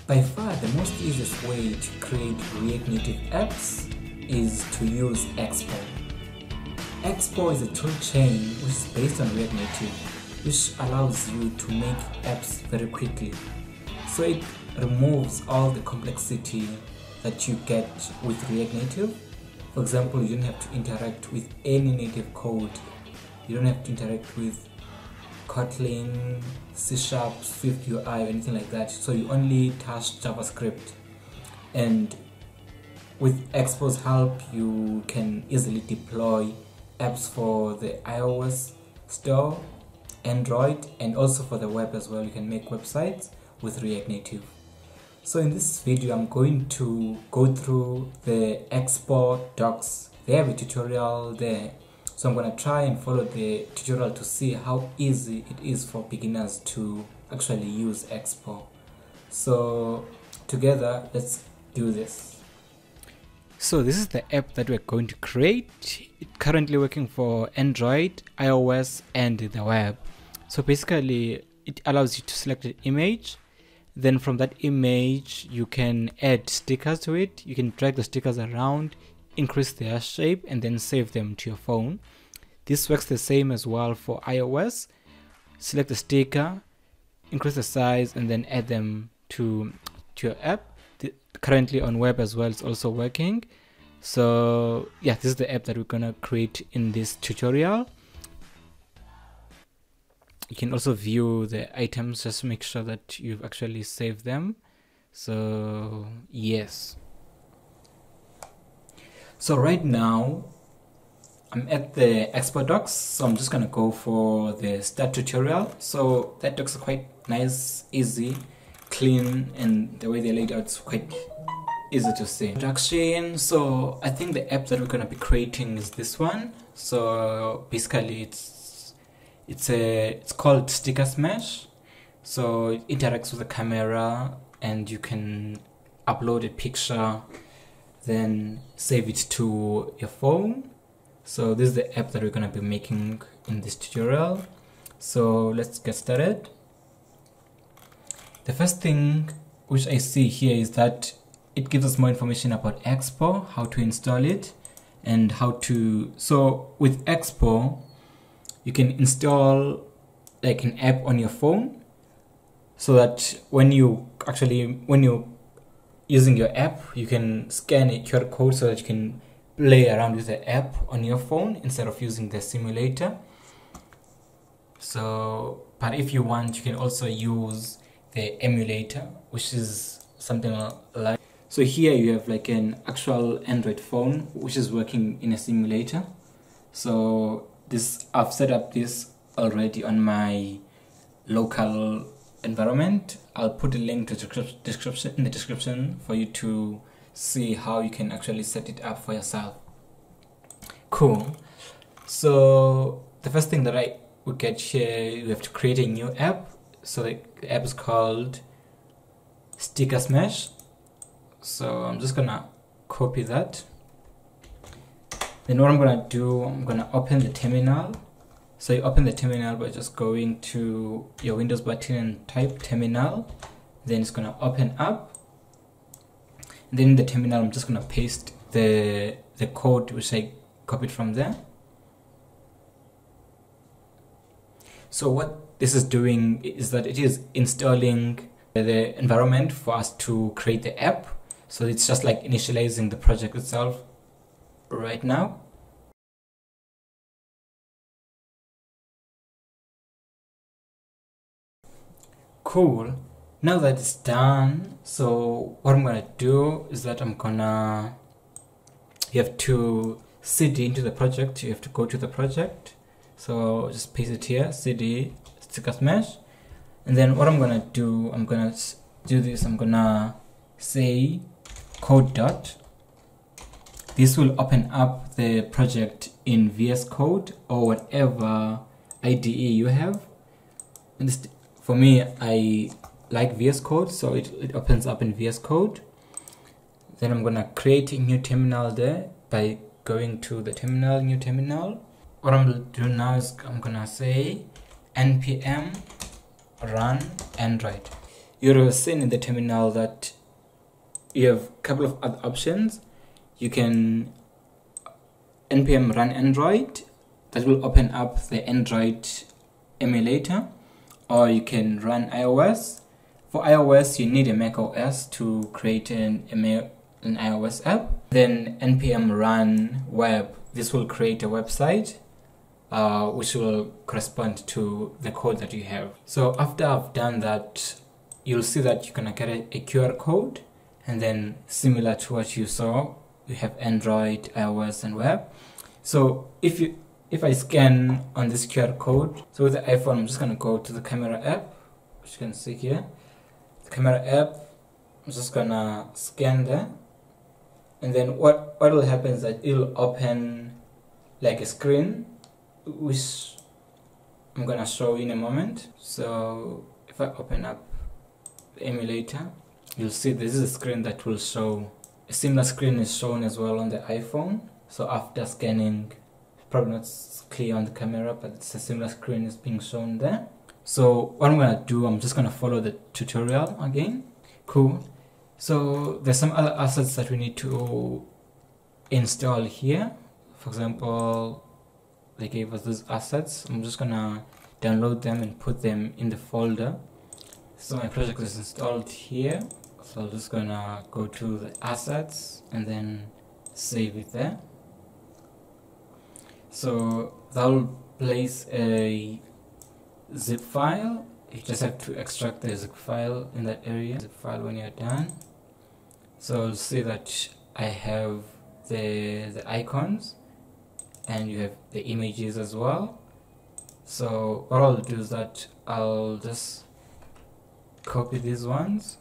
By far the most easiest way to create React Native apps is to use Expo. Expo is a toolchain which is based on React Native, which allows you to make apps very quickly. So it removes all the complexity that you get with React Native. For example, you don't have to interact with any native code. You don't have to interact with Kotlin, C#, Swift UI, or anything like that. So you only touch JavaScript. And with Expo's help, you can easily deploy apps for the iOS store, Android, and also for the web as well. You can make websites with React Native. So in this video, I'm going to go through the Expo docs. They have a tutorial there. So I'm going to try and follow the tutorial to see how easy it is for beginners to actually use Expo. So together, let's do this. So this is the app that we're going to create. It's currently working for Android, iOS, and the web. So basically, it allows you to select an image. Then from that image, you can add stickers to it. You can drag the stickers around, increase their shape, and then save them to your phone. This works the same as well for iOS. Select the sticker, increase the size, and then add them to your app. Currently on web as well, it's also working. So yeah, this is the app that we're gonna create in this tutorial. You can also view the items, just make sure that you've actually saved them. So yes. So right now I'm at the Expo docs, so I'm just gonna go for the start tutorial. So that docs are quite nice, easy, clean, and the way they laid out is quite easy to see. Introduction. So I think the app that we're gonna be creating is this one. So basically it's called Sticker Smash. So it interacts with the camera, and you can upload a picture, then save it to your phone. So this is the app that we're going to be making in this tutorial. So let's get started. The first thing which I see here is that it gives us more information about Expo, how to install it, and how to. So with Expo, you can install like an app on your phone, so that when you're using your app, you can scan a QR code so that you can play around with the app on your phone instead of using the simulator. So, but if you want, you can also use the emulator, which is something like. So here you have like an actual Android phone which is working in a simulator. So this, I've set up this already on my local environment. I'll put a link to the description in the description for you to see how you can actually set it up for yourself. Cool. So the first thing that I would get here, you have to create a new app. So the app is called Sticker Smash. So I'm just gonna copy that. Then what I'm gonna do, I'm gonna open the terminal. So you open the terminal by just going to your Windows button and type terminal. Then it's gonna open up. And then in the terminal, I'm just gonna paste the code which I copied from there. So what this is doing is that it is installing the environment for us to create the app. So it's just like initializing the project itself right now. Cool. Now that it's done, so what I'm gonna do is that you have to cd into the project. You have to go to the project. So just paste it here, cd Sticker Smash. And then what I'm gonna do, I'm gonna say code dot. This will open up the project in VS Code or whatever IDE you have. And this, for me, I like VS Code, so it opens up in VS Code. Then I'm gonna create a new terminal there by going to the terminal, new terminal. What I'm gonna do now is I'm gonna say npm run Android. you're seeing in the terminal that you have a couple of other options. You can npm run Android, that will open up the Android emulator, or you can run iOS. For iOS, you need a Mac OS to create an iOS app. Then npm run web, this will create a website which will correspond to the code that you have. So after I've done that, you'll see that you're gonna get a QR code, and then similar to what you saw, you have Android, iOS, and web. So if I scan on this QR code, so with the iPhone, I'm just gonna go to the camera app, which you can see here. The camera app, I'm just gonna scan there, and then what will happen is that it'll open like a screen, which I'm gonna show in a moment. So if I open up the emulator, you'll see this is a screen that will show. A similar screen is shown as well on the iPhone. So after scanning, probably not clear on the camera, but it's a similar screen is being shown there. So what I'm gonna do, I'm just gonna follow the tutorial again. Cool. So there's some other assets that we need to install here. For example, they gave us these assets. I'm just gonna download them and put them in the folder. So my project is installed here. So I'm just gonna go to the assets and then save it there. So that'll place a zip file. You just have to extract the zip file in that area. Zip file when you're done. So you'll see that I have the icons, and you have the images as well. So what I'll do is that I'll just copy these ones,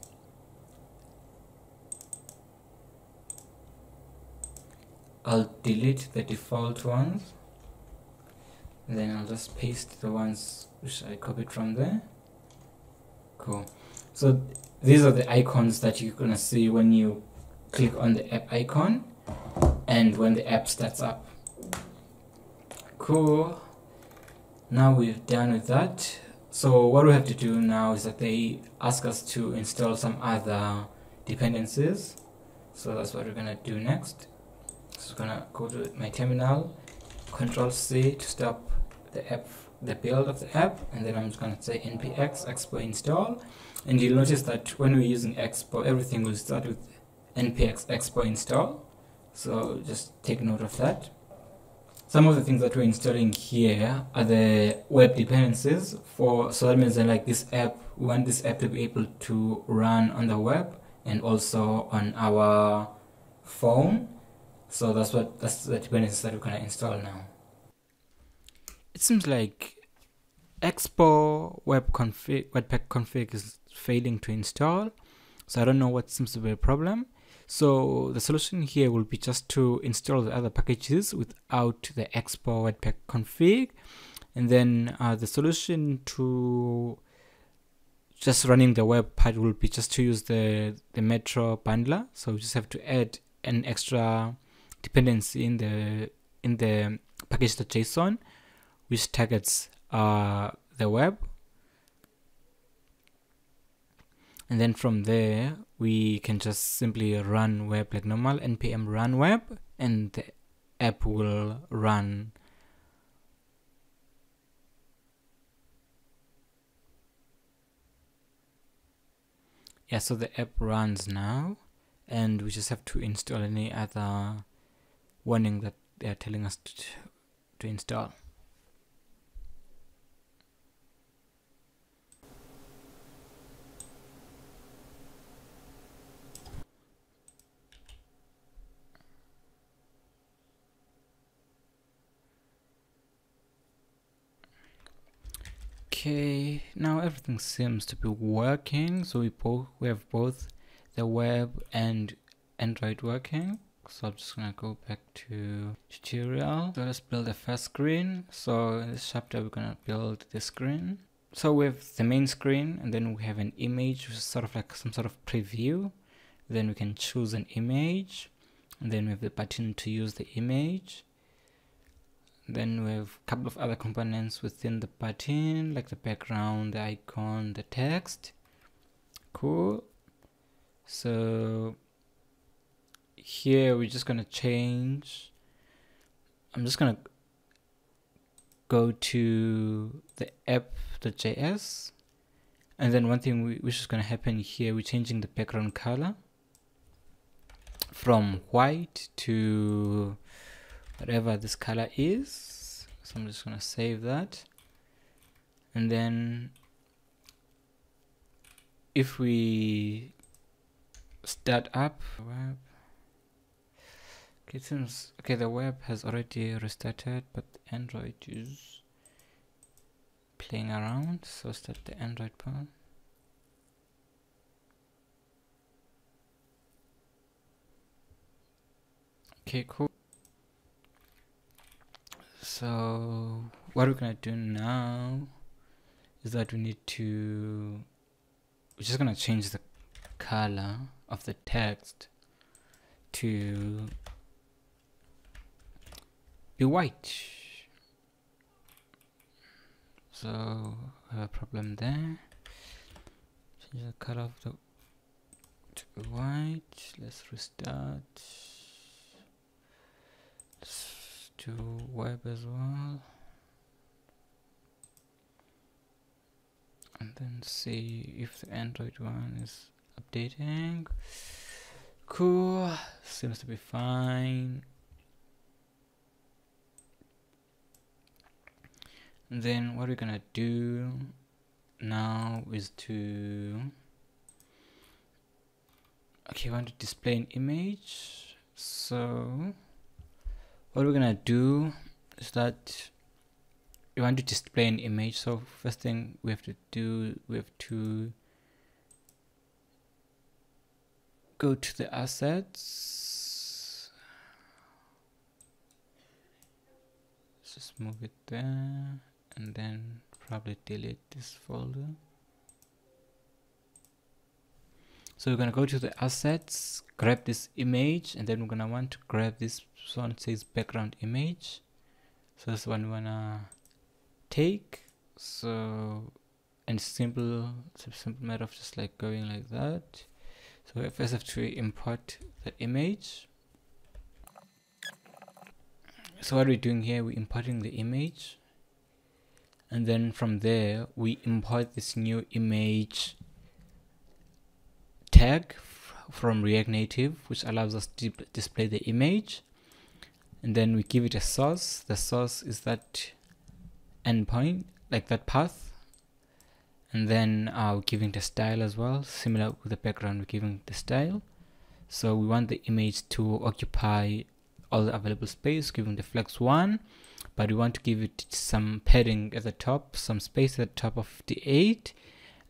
I'll delete the default ones, and then I'll just paste the ones which I copied from there. Cool. So these are the icons that you're gonna see when you click on the app icon and when the app starts up. Cool. Now we're done with that. So what we have to do now is that they ask us to install some other dependencies. So that's what we're gonna do next. So I'm gonna go to my terminal, Control-C to stop the build of the app, and then I'm just gonna say npx expo install. And you'll notice that when we're using Expo, everything will start with npx expo install. So just take note of that. Some of the things that we're installing here are the web dependencies so that means that like this app, we want this app to be able to run on the web and also on our phone. So that's the dependencies that we're gonna install now. It seems like Expo Webpack config is failing to install. So I don't know what seems to be a problem. So the solution here will be just to install the other packages without the Expo Webpack config, and then the solution to just running the web part will be just to use the Metro bundler. So we just have to add an extra dependency in the package.json which targets the web. And then from there, we can just simply run web like normal, npm run web, and the app will run. Yeah, so the app runs now, and we just have to install any other warning that they are telling us to install. Okay, now everything seems to be working. So we have both the web and Android working. So I'm just gonna go back to tutorial. So let's build the first screen. So in this chapter we're gonna build this screen. So we have the main screen, and then we have an image, which is sort of like some sort of preview. Then we can choose an image, and then we have the button to use the image. Then we have a couple of other components within the button, like the background, the icon, the text. Cool. So here we're just gonna change. I'm just gonna go to the app.js, and then one thing which is gonna happen here, we're changing the background color from white to whatever this color is. So I'm just gonna save that, and then if we start up web, okay, it seems okay, the web has already restarted, but Android is playing around. So start the Android part. Okay, cool. So what we're gonna do now is that we're just gonna change the color of the text to be white. So I have a problem there. Change the color of the to be white. Let's restart. Let's do web as well, and then see if the Android one is updating. Cool, seems to be fine. And then what we're gonna do now is to we want to display an image. So what we're gonna do is that we want to display an image. So first thing we have to do, we have to go to the assets. Let's just move it there, and then probably delete this folder. So we're gonna go to the assets, grab this image, and then we're gonna want to grab this one that says background image. So this one we wanna take. So, and it's a simple matter of just like going like that. So we first have to import the image. So what we're doing here, we're importing the image, and then from there we import this new image tag from React Native, which allows us to display the image, and then we give it a source. The source is that endpoint, like that path, and then we're giving the style as well, similar with the background, we're giving the style. So we want the image to occupy all the available space, giving the flex 1, but we want to give it some padding at the top, some space at the top of the 8,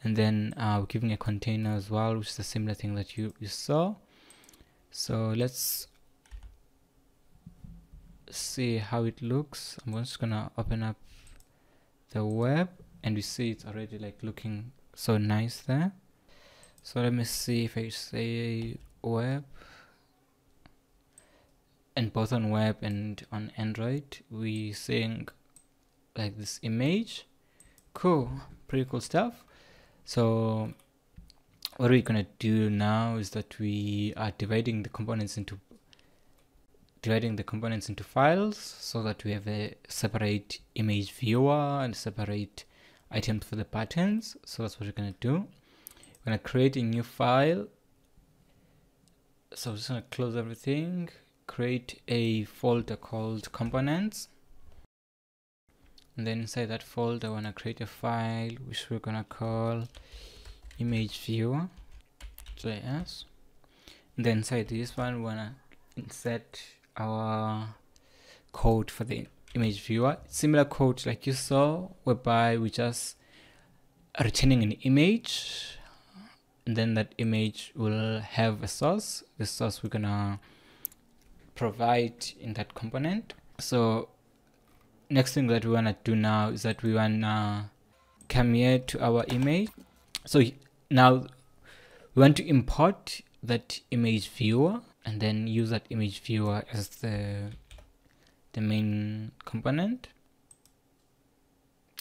and then we're giving a container as well, which is a similar thing that you saw. So let's see how it looks. I'm just gonna open up the web, and we see it's already like looking so nice there. So let me see if I say web, and both on web and on Android we seeing like this image. Cool, pretty cool stuff. So what we're gonna do now is that we are dividing the components into files, so that we have a separate image viewer and separate items for the buttons. So that's what we're gonna do. We're gonna create a new file. So I'm just gonna close everything, create a folder called components, and then inside that folder I wanna create a file which we're gonna call image viewer.js. And then inside this one we wanna insert our code for the image viewer. Similar code like you saw, whereby we just returning an image, and then that image will have a source. The source we're gonna provide in that component. So next thing that we wanna do now is that we wanna come here to our image. So now we want to import that image viewer, and then use that image viewer as the main component.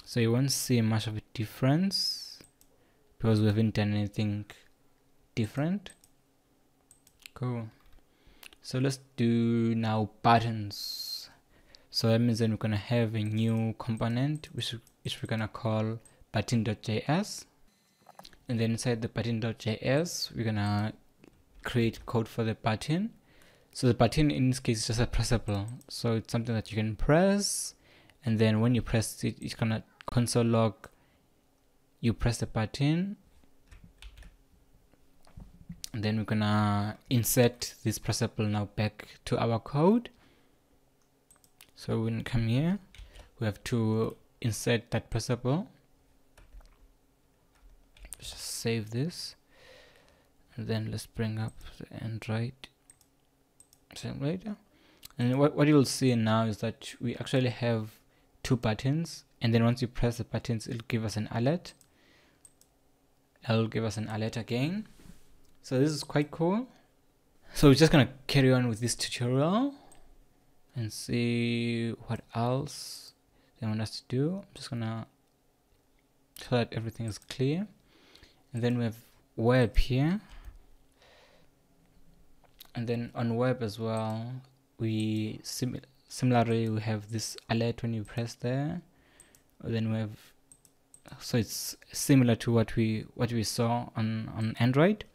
So you won't see much of a difference because we haven't done anything different. Cool. So let's do now buttons. So that means then we're gonna have a new component which we're gonna call button.js, and then inside the button.js we're gonna create code for the button. So the button in this case is just a pressable, so it's something that you can press, and then when you press it, it's gonna console log you press the button, and then we're gonna insert this pressable now back to our code. So when we come here, we have to insert that pressable. Just save this, and then let's bring up the Android. And what you'll see now is that we actually have two buttons, and then once you press the buttons, it'll give us an alert. It'll give us an alert again. So this is quite cool. So we're just gonna carry on with this tutorial and see what else they want us to do. I'm just gonna so that everything is clear. And then we have web here, and then on web as well, we similarly we have this alert when you press there. Then we have, so it's similar to what we saw on Android.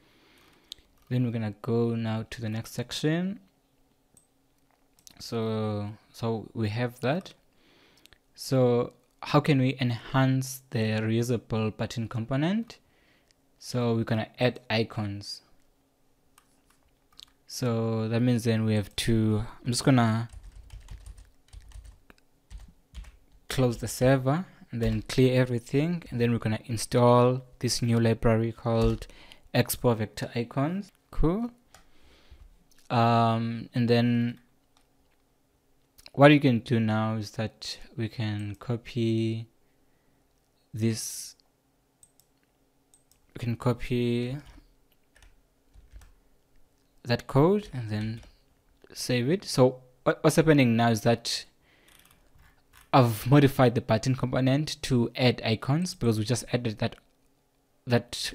Then we're gonna go now to the next section. So we have that. So how can we enhance the reusable button component? So we're gonna add icons. So that means then we have to, I'm just gonna close the server and then clear everything, and then we're gonna install this new library called Expo vector icons. Cool. And then what you can do now is that we can copy this, we can copy that code and then save it. So what's happening now is that I've modified the button component to add icons, because we just added that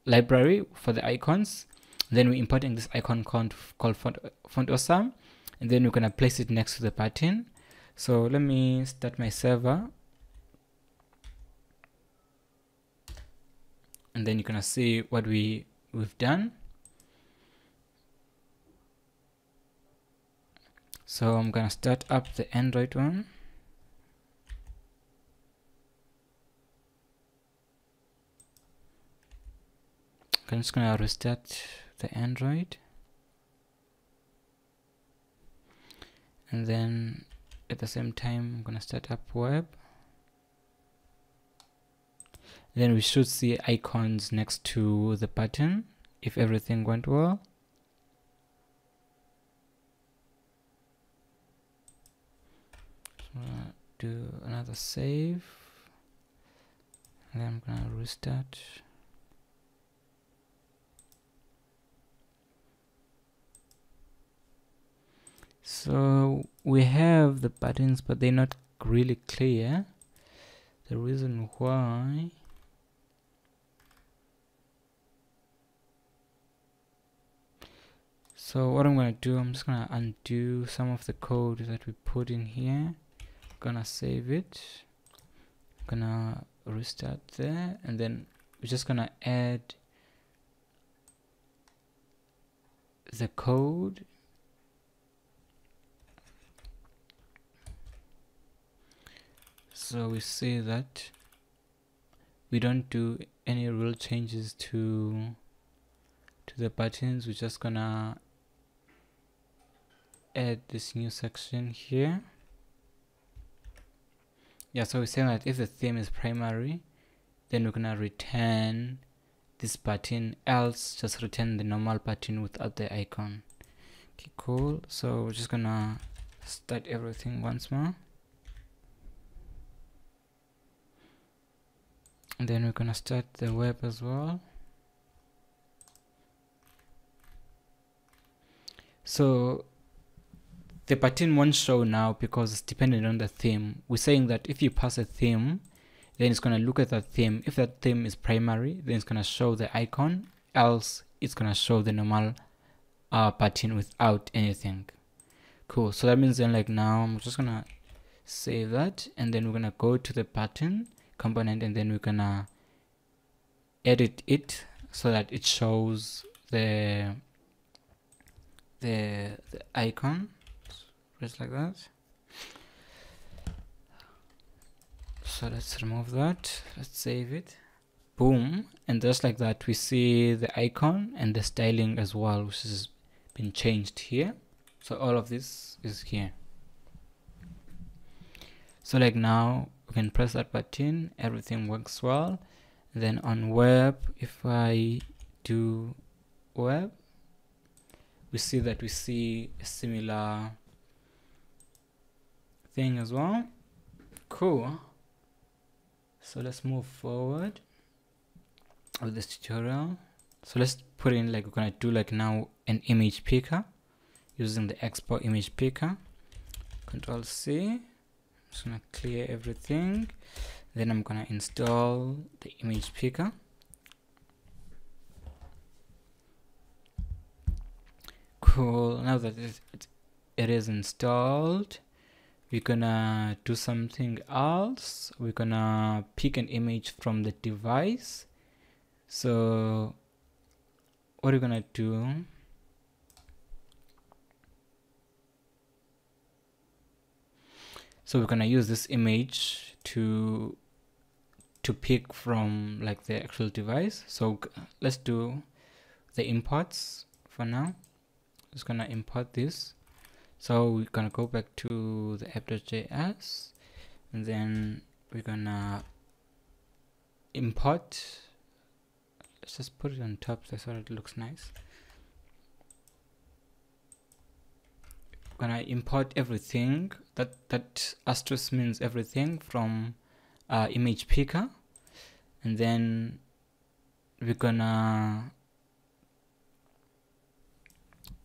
library for the icons. Then we're importing this icon called font awesome, and then we're gonna place it next to the button. So let me start my server, and then you're gonna see what we've done. So I'm gonna start up the Android one. I'm just gonna restart the Android, and then at the same time I'm gonna start up web. Then we should see icons next to the button if everything went well. So do another save, and then I'm gonna restart. So we have the buttons, but they're not really clear. The reason why, so what I'm gonna do, I'm just gonna undo some of the code that we put in here. Gonna save it, gonna restart there, and then we're just gonna add the code. So we see that we don't do any real changes to the buttons. We're just gonna add this new section here. Yeah, so we're saying that if the theme is primary, then we're gonna return this button, else just return the normal button without the icon. Okay, cool. So we're just gonna start everything once more. And then we're gonna start the web as well. So the button won't show now because it's dependent on the theme. We're saying that if you pass a theme, then it's gonna look at that theme. If that theme is primary, then it's gonna show the icon, else it's gonna show the normal button without anything. Cool. So that means then, like, now I'm just gonna save that, and then we're gonna go to the button component, and then we're gonna edit it so that it shows the icon just like that. So let's remove that, let's save it, boom, and just like that we see the icon and the styling as well, which has been changed here. So all of this is here. So like now we can press that button, everything works well. Then on web, if I do web, we see that we see a similar thing as well. Cool. So let's move forward with this tutorial. So let's put in, like, we're gonna do like now an image picker using the Expo image picker. Control C. I'm just gonna clear everything. Then I'm gonna install the image picker. Cool. Now that it is installed, we're gonna do something else. We're gonna pick an image from the device. So what are we gonna do? So we're gonna use this image to pick from, like, the actual device. So let's do the imports for now. Just gonna import this. So we're gonna go back to the app.js, and then we're gonna import. Let's just put it on top so it looks nice. We're gonna import everything. That asterisk means everything from image picker, and then we're gonna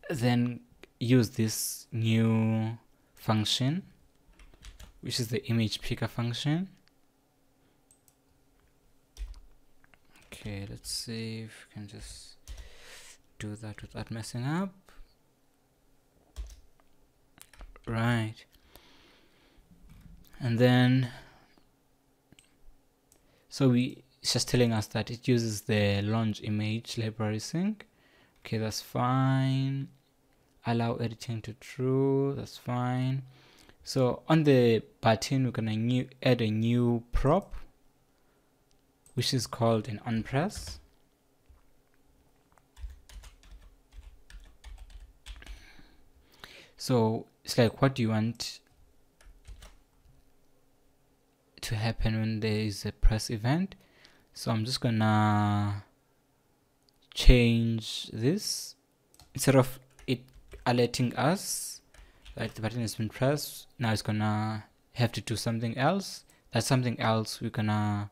then use this new function, which is the image picker function. Okay, let's see if we can just do that without messing up. Right. And then, so it's just telling us that it uses the launch image library sync. Okay, that's fine. Allow editing to true, that's fine. So on the button, we're gonna add a new prop, which is called an on press. So it's like, what do you want to happen when there is a press event? So I'm just gonna change this. Instead of it alerting us that the button has been pressed, now it's gonna have to do something else. That's something else we're gonna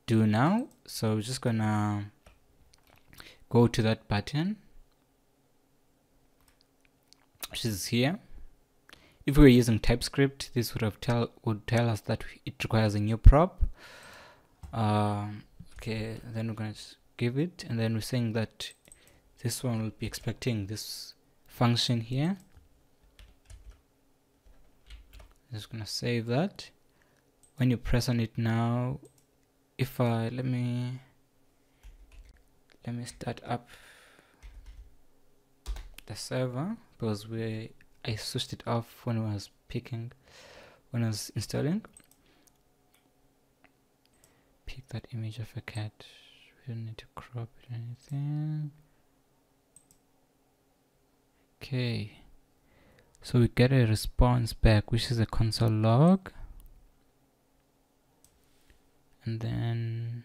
do now. So we're just gonna go to that button, which is here. If we were using TypeScript, this would tell us that it requires a new prop. Okay, then we're gonna give it, and then we're saying that this one will be expecting this function here. Just gonna save that. When you press on it now, if I let me start up the server, because I switched it off when I was installing. Pick that image of a cat. We don't need to crop it or anything. Okay, so we get a response back, which is a console log, and then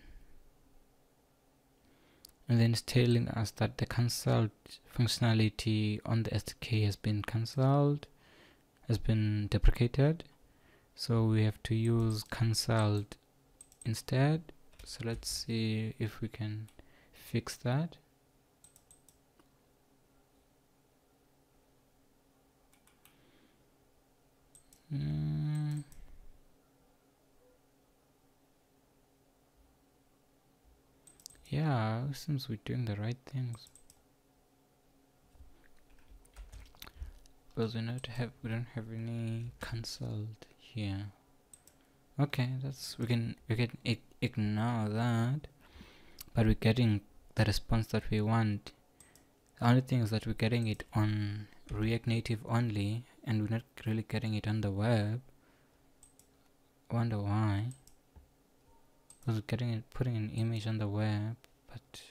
it's telling us that the cancelled functionality on the SDK has been cancelled, has been deprecated. So we have to use cancelled instead. So let's see if we can fix that. Yeah, it seems we're doing the right things. Because we don't have any cancelled here. Okay, we can ignore that, but we're getting the response that we want. The only thing is that we're getting it on React Native only, and we're not really getting it on the web. I wonder why. Because we're putting an image on the web, but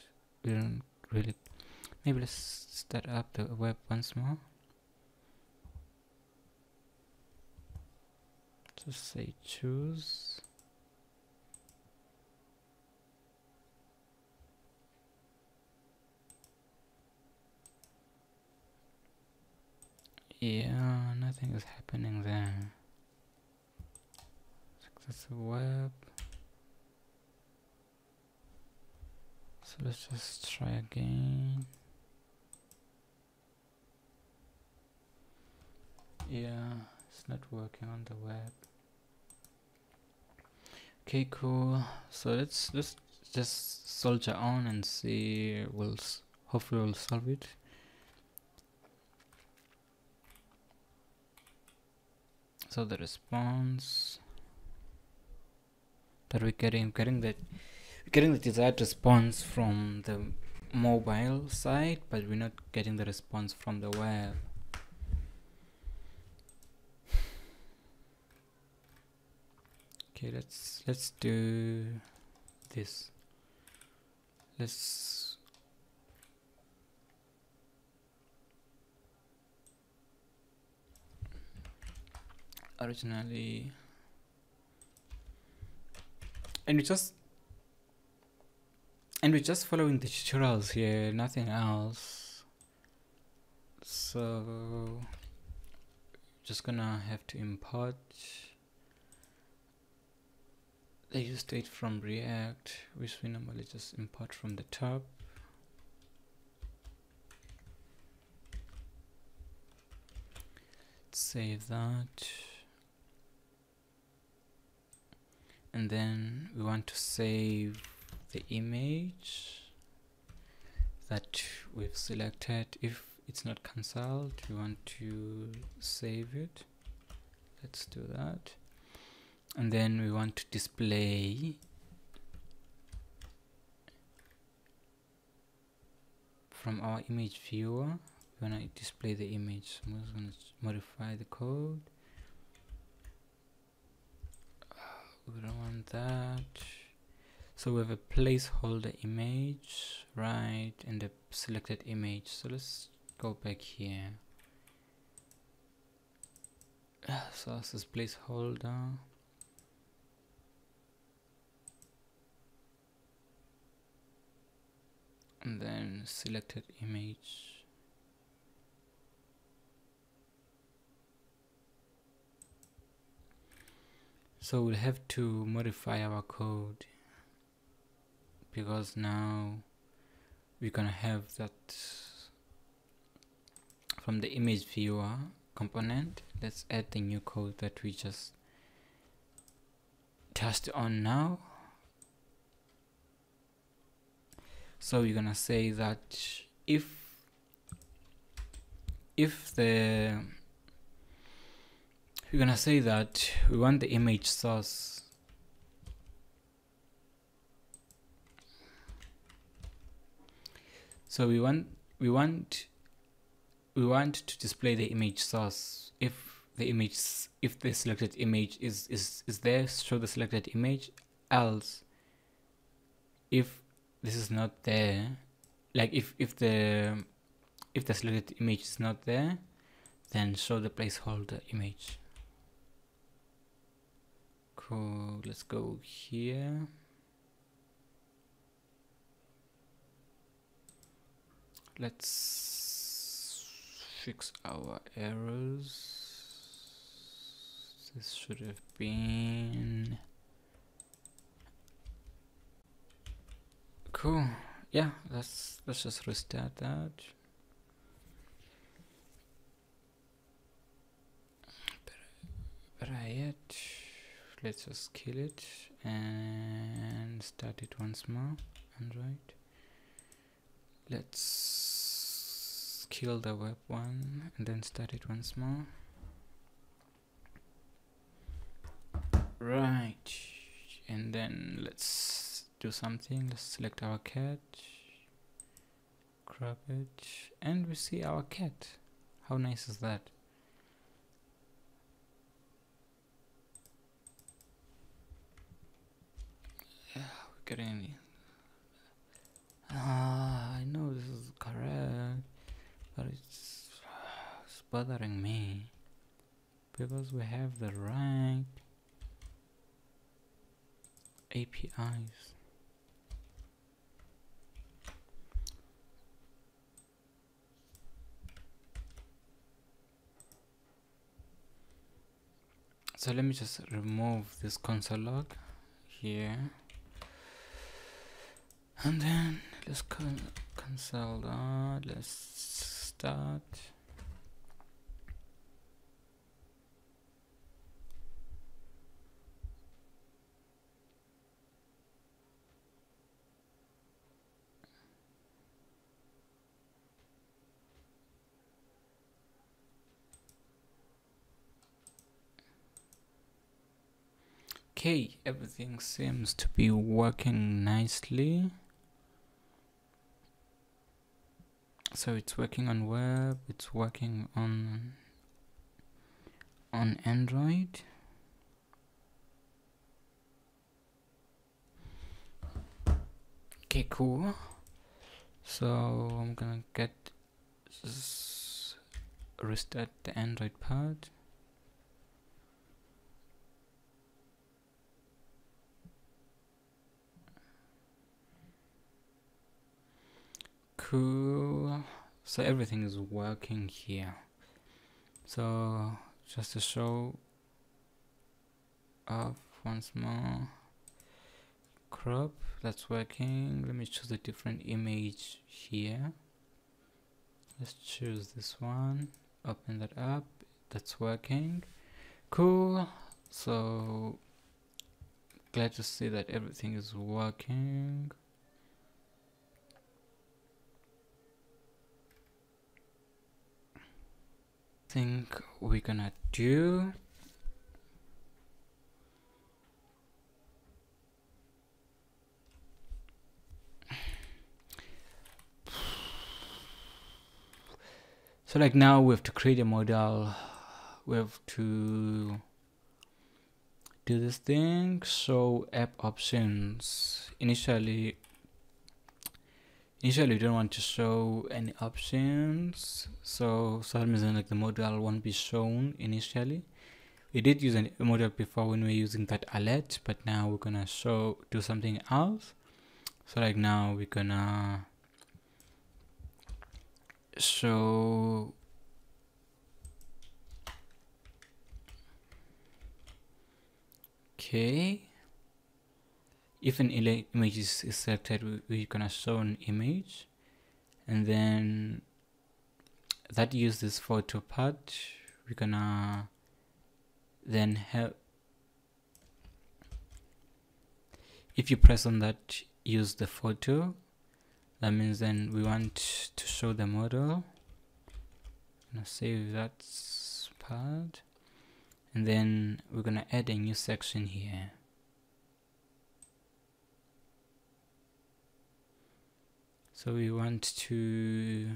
we don't really. Maybe let's start up the web once more. Just say choose. Yeah, nothing is happening there. That's the web. So let's just try again. Yeah, it's not working on the web. Okay, cool. So let's just soldier on and see. Hopefully we'll solve it. So the response that we're getting the desired response from the mobile side, but we're not getting the response from the web. Okay, let's do this. Let's originally, and we're just following the tutorials here, nothing else. So just gonna have to import the user state from React, which we normally just import from the top. Save that, and then we want to save the image that we've selected. If it's not cancelled, we want to save it. Let's do that, and then we want to display from our image viewer. When I display the image, I'm just going to modify the code. We don't want that. So we have a placeholder image, right, and a selected image. So let's go back here. So this is placeholder. And then selected image. So we'll have to modify our code, because now we're gonna have that from the image viewer component. Let's add the new code that we just touched on now. So we're gonna say that if we're gonna say that we want the image source so we want to display the image source. If the selected image is there, show the selected image. Else, if this is not there, like if the selected image is not there, then show the placeholder image. Cool. Let's go here. Let's fix our errors. This should have been cool. Yeah, let's just restart that. Better yet, let's just kill it and start it once more. Android. Let's kill the web one and then start it once more. Right, and then let's do something. Let's select our cat, crop it, and we see our cat. How nice is that? Yeah, we're getting. I know this is correct, but it's bothering me because we have the right APIs. So let me just remove this console log here, and then let's cancel that. Let's start. Okay, everything seems to be working nicely. So it's working on web, it's working on Android. Okay, cool. So I'm gonna restart the Android part. Cool. So everything is working here. So just to show off once more, crop, that's working. Let me choose a different image here. Let's choose this one, open that up, that's working. Cool. So glad to see that everything is working. Think we're gonna do so like now we have to create a model, we have to do this thing, show app options. Initially we don't want to show any options, so that means like the model won't be shown initially. We did use a model before when we were using that alert, but now we're gonna do something else. So like now we're gonna show if an image is selected, we're gonna show an image, and then that use this photo part, we're gonna then have, if you press on that, use the photo, that means then we want to show the model. I'm gonna save that part, and then we're gonna add a new section here. So we want to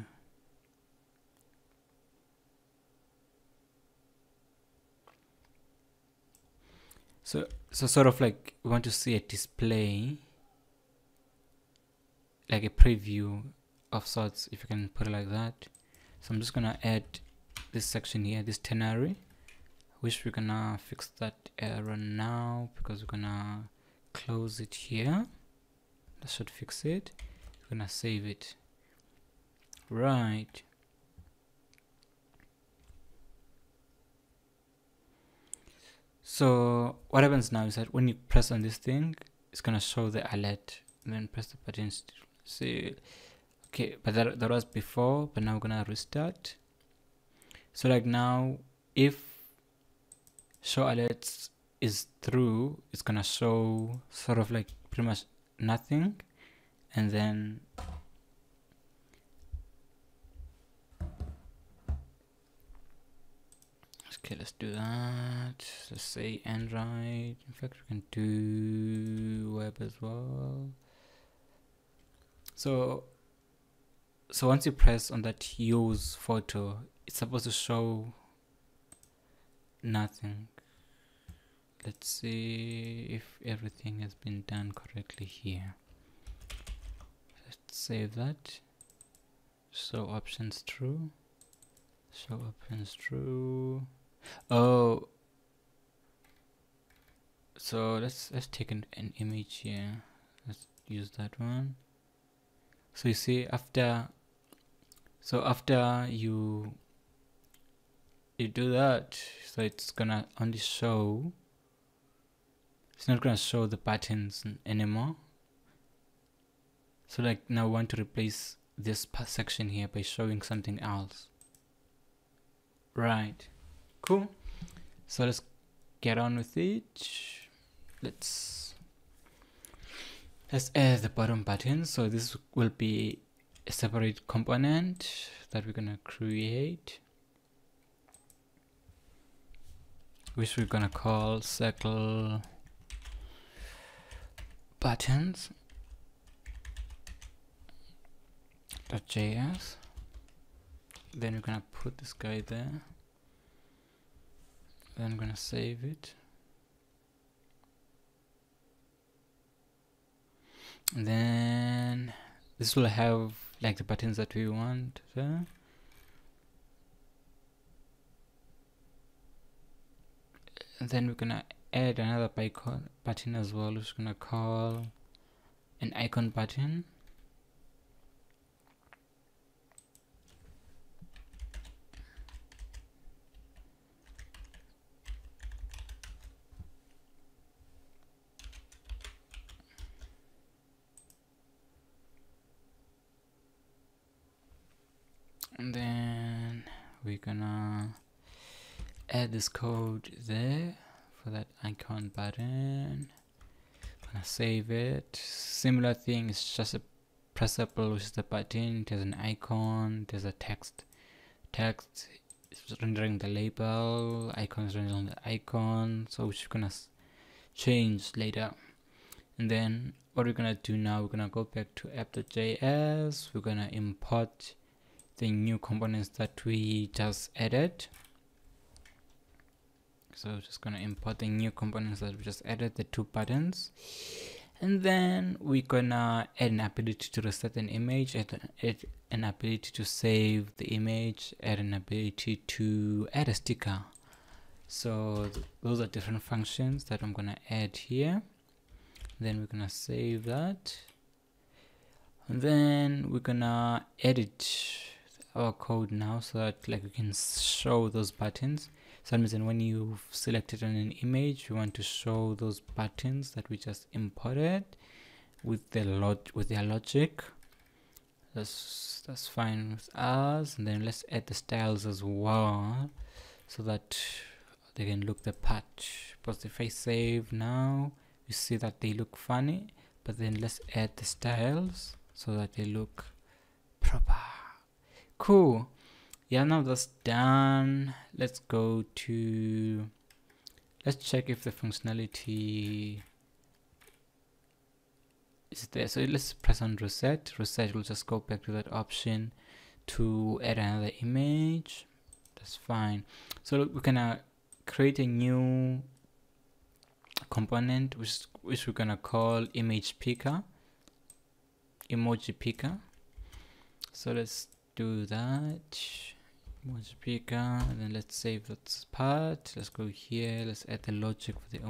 so sort of like we want to see a display, like a preview of sorts, if you can put it like that. So I'm just gonna add this section here, this ternary, which we're gonna fix that error now because we're gonna close it here. That should fix it. We're gonna save it. Right. So what happens now is that when you press on this thing, it's gonna show the alert, and then press the button. See, okay, but that was before, but now we're gonna restart. So like now, if show alerts is through, it's gonna show sort of like pretty much nothing, and then okay, let's do that. Let's say Android. In fact, we can do web as well. So once you press on that use photo, it's supposed to show nothing. Let's see if everything has been done correctly here. Let's save that. Show options true. Show options true. Oh, so let's take an image here. Let's use that one. So you see, after you do that, so it's gonna only show, it's not gonna show the buttons anymore. So like now I want to replace this section here by showing something else. Right, cool. So let's get on with it. Let's add the bottom button. So this will be a separate component that we're gonna create, which we're gonna call circle buttons .js. Then we're gonna put this guy there. Then I'm gonna save it. And then this will have like the buttons that we want there. And then we're gonna add another button as well, which we're gonna call an icon button. And then we're gonna add this code there for that icon button. Gonna save it. Similar thing, it's just a pressable, which is the button. There's an icon, there's a text is rendering the label, icon is rendering the icon, so which we're gonna change later. And then what we're gonna do now, we're gonna go back to app.js. We're gonna import the new components that we just added. So just gonna import the new components that we just added, the 2 buttons, and then we're gonna add an ability to reset an image, add an ability to save the image, add an ability to add a sticker. So those are different functions that I'm gonna add here. Then we're gonna save that, and then we're gonna edit our code now so that like we can show those buttons. So when you've selected on an image, we want to show those buttons that we just imported with their logic. That's fine with us. And then let's add the styles as well, so that they can look the part. But if I save now, you see that they look funny. But then let's add the styles so that they look proper. Cool. Yeah, now that's done. Let's go to, let's check if the functionality is there. So let's press on reset. Reset will just go back to that option to add another image. That's fine. So look, we're gonna create a new component which we're gonna call image picker, emoji picker. So let's do that, emoji picker, and then let's save that part. Let's go here, let's add the logic for the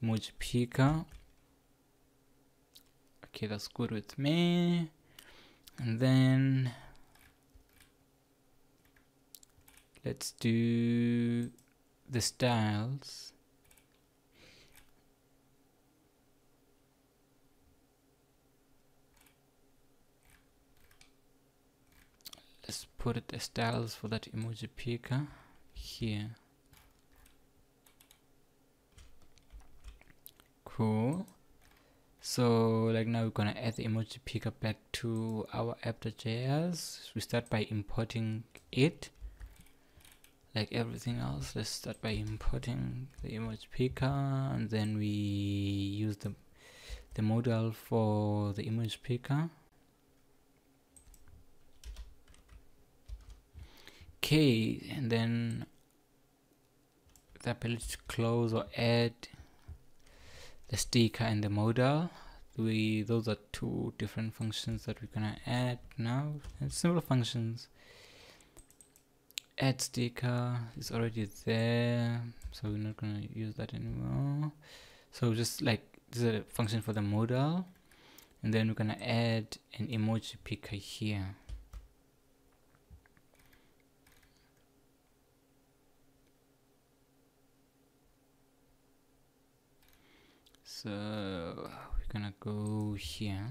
emoji picker. Okay, that's good with me. And then let's do the styles. Let's put it the styles for that emoji picker here. Cool. So like now we're gonna add the emoji picker back to our app.js. We start by importing it like everything else. Let's start by importing the emoji picker, and then we use the modal for the image picker. Okay, and then the ability to close or add the sticker and the modal. Those are two different functions that we're gonna add now. And simple functions. Add sticker is already there, so we're not gonna use that anymore. So just like this is a function for the modal, and then we're gonna add an emoji picker here. So we're gonna go here.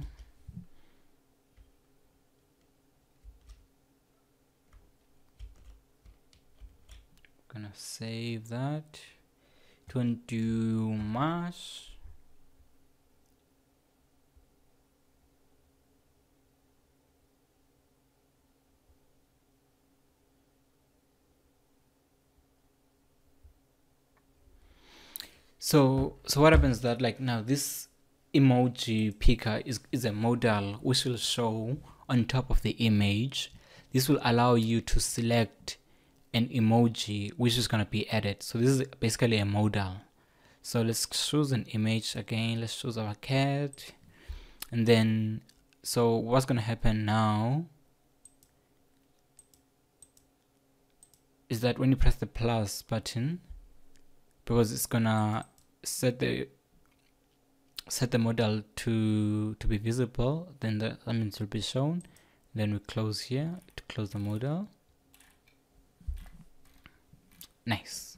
Gonna save that. Don't do much. So what happens is that like now this emoji picker is a modal which will show on top of the image. This will allow you to select an emoji which is going to be added. So this is basically a modal. So let's choose an image again. Let's choose our cat, and then so what's going to happen now is that when you press the plus button, because it's gonna set the model to be visible, then the elements will be shown. Then we close here to close the model. Nice.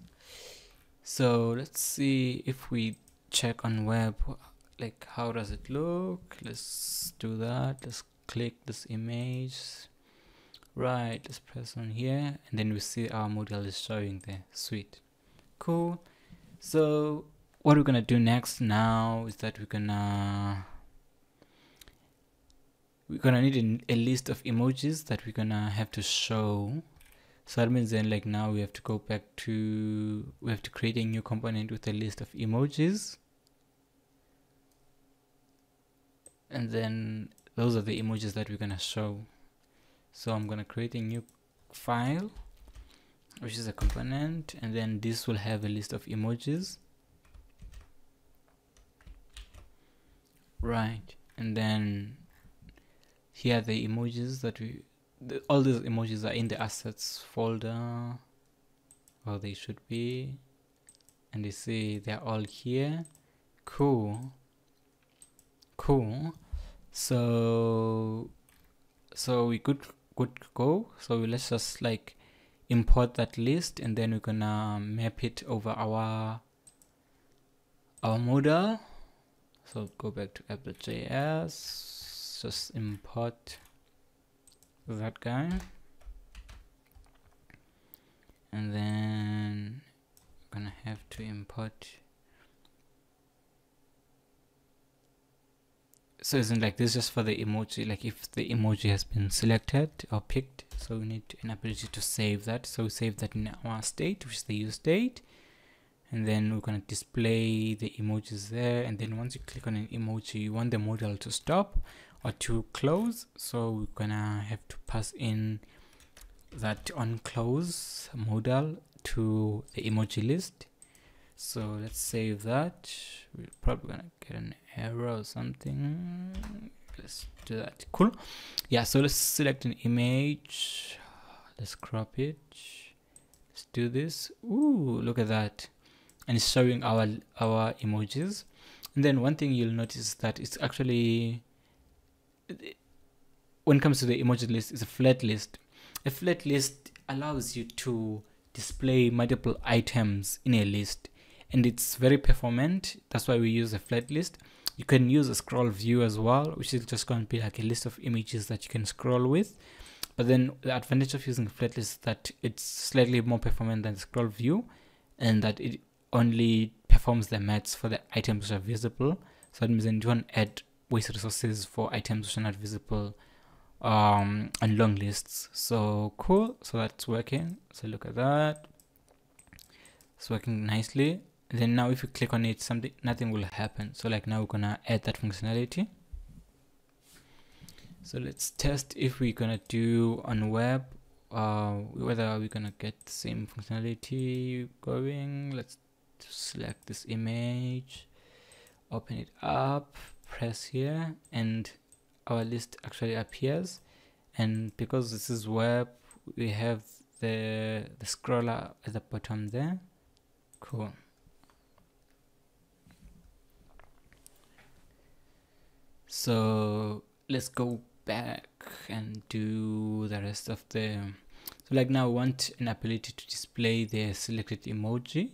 So let's see if we check on web, like how does it look. Let's do that. Let's click this image. Right, let's press on here, and then we see our model is showing there. Sweet. Cool. So what we're gonna do next now is that we're gonna need a list of emojis that we're gonna have to show. So that means then like now we have to go back to, we have to create a new component with a list of emojis, and then those are the emojis that we're gonna show. So I'm gonna create a new file which is a component, and then this will have a list of emojis. Right, and then here are the emojis that all these emojis are in the assets folder, or they should be, and you see they're all here. Cool. So we could go. So let's just like import that list, and then we're gonna map it over our model. So go back to app.js, just import that guy, and then I'm gonna have to import. So isn't like this just for the emoji, like if the emoji has been selected or picked, so we need an ability to save that. So we save that in our state, which is the use state, and then we're going to display the emojis there. And then once you click on an emoji, you want the modal to stop or to close, so we're gonna have to pass in that on close modal to the emoji list. So let's save that. We're probably gonna get an error or something. Let's do that. Cool. Yeah, so let's select an image. Let's crop it. Let's do this. Ooh, look at that. And it's showing our emojis. And then one thing you'll notice is that it's actually, when it comes to the emoji list, it's a flat list. A flat list allows you to display multiple items in a list, and it's very performant. That's why we use a flat list. You can use a scroll view as well, which is just going to be like a list of images that you can scroll with. But then the advantage of using a flat list is that it's slightly more performant than scroll view, and that it only performs the maths for the items which are visible. So that means then you want to add waste resources for items which are not visible on long lists. So cool. So that's working. So look at that. It's working nicely. And then now if you click on it, nothing will happen. So like now we're gonna add that functionality. So let's test if we're gonna do on web, whether we're gonna get the same functionality going. Let's select this image, open it up, press here, and our list actually appears. And because this is web, we have the scroller at the bottom there. Cool. So let's go back and do the rest of the. So like now we want an ability to display the selected emoji.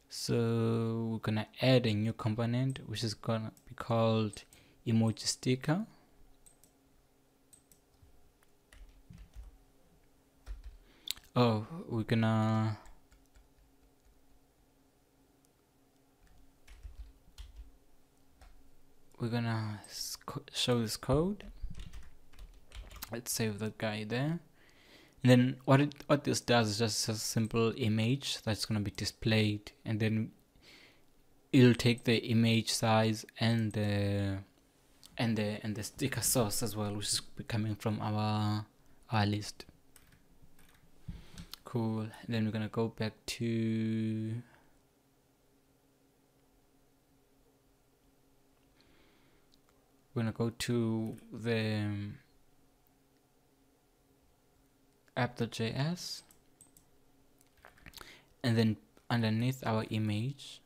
So we're gonna add a new component which is gonna be called emoji sticker. Oh, we're gonna show this code. Let's save the guy there. And then what this does is just a simple image that's going to be displayed, and then it'll take the image size and the sticker source as well, which is coming from our list. Cool. And then we're going to go back to the app.js, and then underneath our image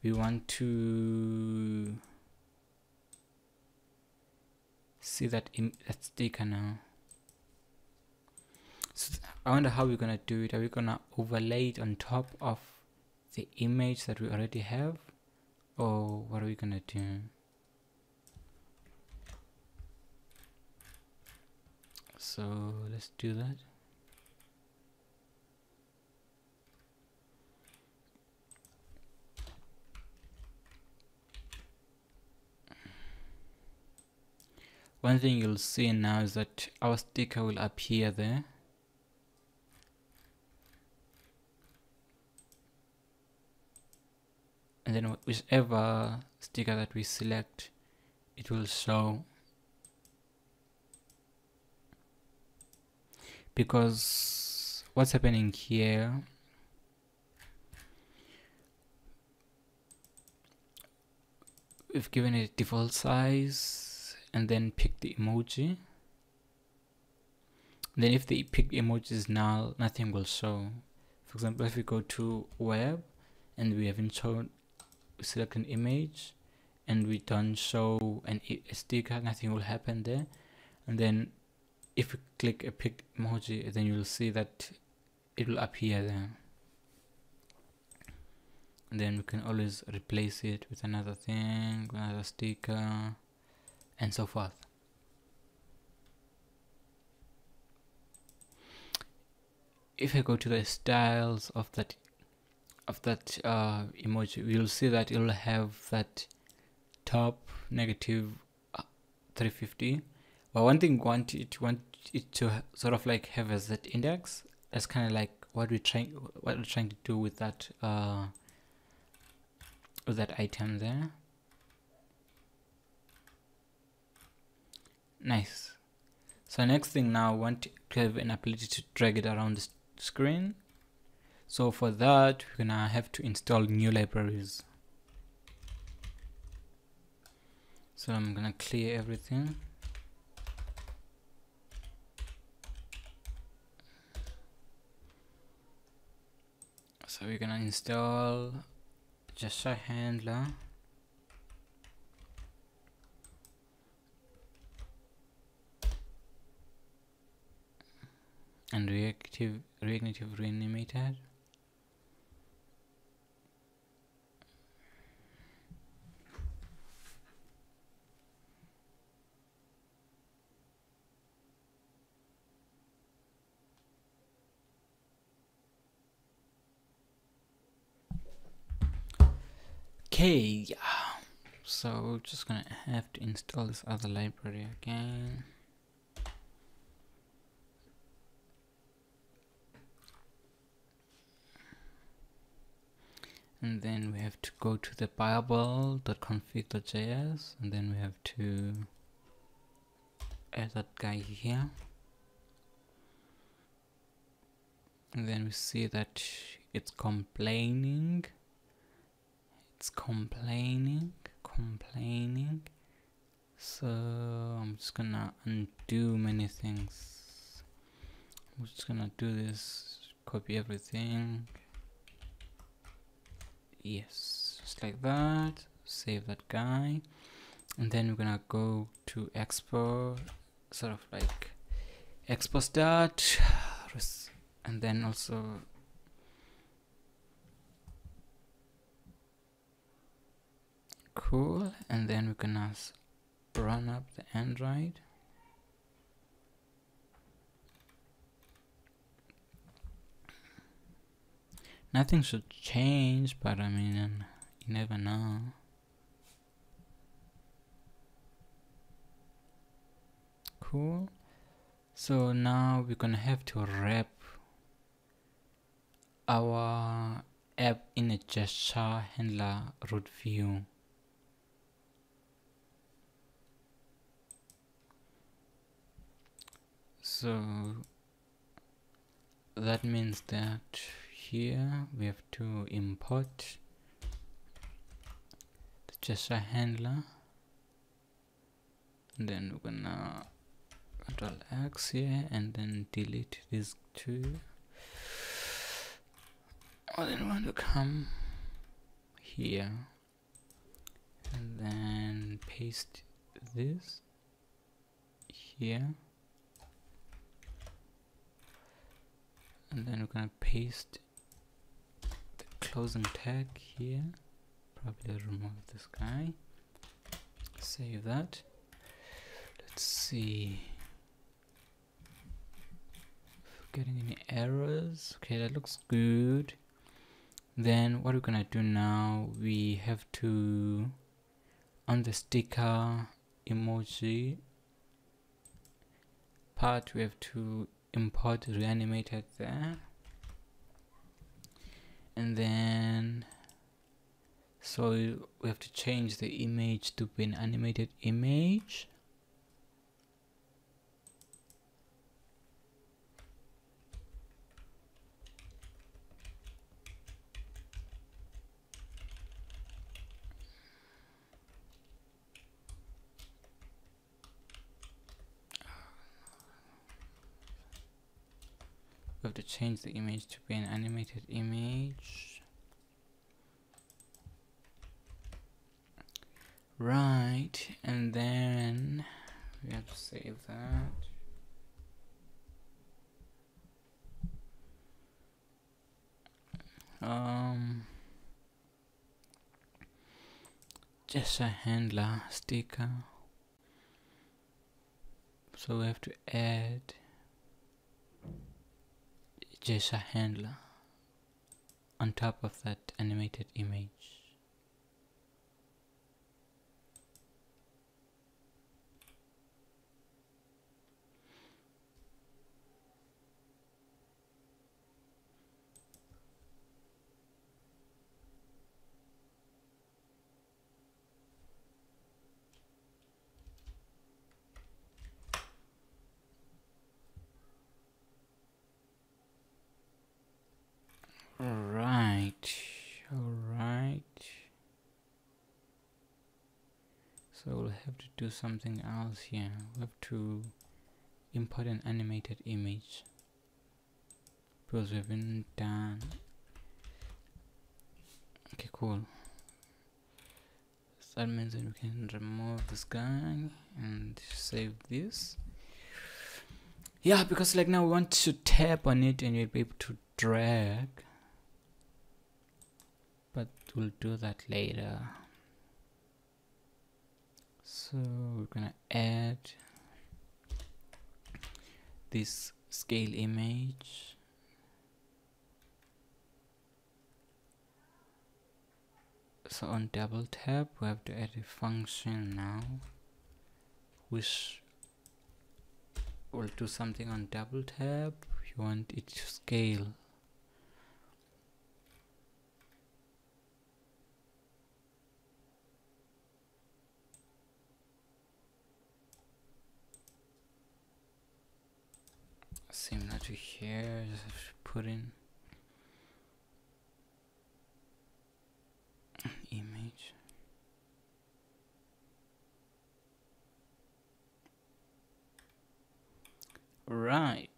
we want to see that sticker now. So I wonder how we're gonna do it. Are we gonna overlay it on top of the image that we already have, or what are we gonna do? So let's do that. One thing you'll see now is that our sticker will appear there. And then whichever sticker that we select, it will show. Because what's happening here, we've given it a default size and then pick the emoji. Then if the picked emoji is null, nothing will show. For example, if we go to web and we haven't shown, we select an image and we don't show a sticker, nothing will happen there. And then if we click a picked emoji, then you'll see that it will appear there. And then we can always replace it with another thing, another sticker, and so forth. If I go to the styles of that emoji, you'll see that it'll have that top negative 350. But one thing we want it to sort of like have as that index. That's kind of like what we're trying to do with that item there. Nice. So next thing now, I want to have an ability to drag it around the screen. So for that, we're gonna have to install new libraries. So I'm gonna clear everything. So we're gonna install gesture handler, and reactive reanimator. Okay, yeah. So we're just gonna have to install this other library again. And then we have to go to the bible.config.js, and then we have to add that guy here. And then we see that it's complaining. So I'm just gonna undo many things. I'm just gonna do this, copy everything. Yes, just like that. Save that guy. And then we're gonna go to Expo, sort of like Expo start, and then also cool. And then we're gonna run up the Android. Nothing should change, but I mean, you never know. Cool. So now we're gonna have to wrap our app in a gesture handler root view. So that means that here we have to import the gesture handler, and then we're gonna Control X here and then delete these two. And then we want to come here and then paste this here, and then we're gonna paste the closing tag here. Probably remove this guy. Save that. Let's see. Getting any errors? Okay, that looks good. Then what we're gonna do now, we have to, on the sticker emoji part, we have to import reanimated there. And then so we have to change the image to be an animated image. We have to change the image to be an animated image. Right, and then we have to save that. Gesture handler sticker. So we have to add gesture handler on top of that animated image. Alright. So we'll have to do something else here. We have to import an animated image because we haven't done. Okay, cool. So that means that we can remove this guy and save this. Yeah, because like now we want to tap on it and you'll be able to drag, but we'll do that later. So we're gonna add this scale image. So on double tap we have to add a function now which will do something. On double tap you want it to scale. Similar to here, just have to put in an image. Right.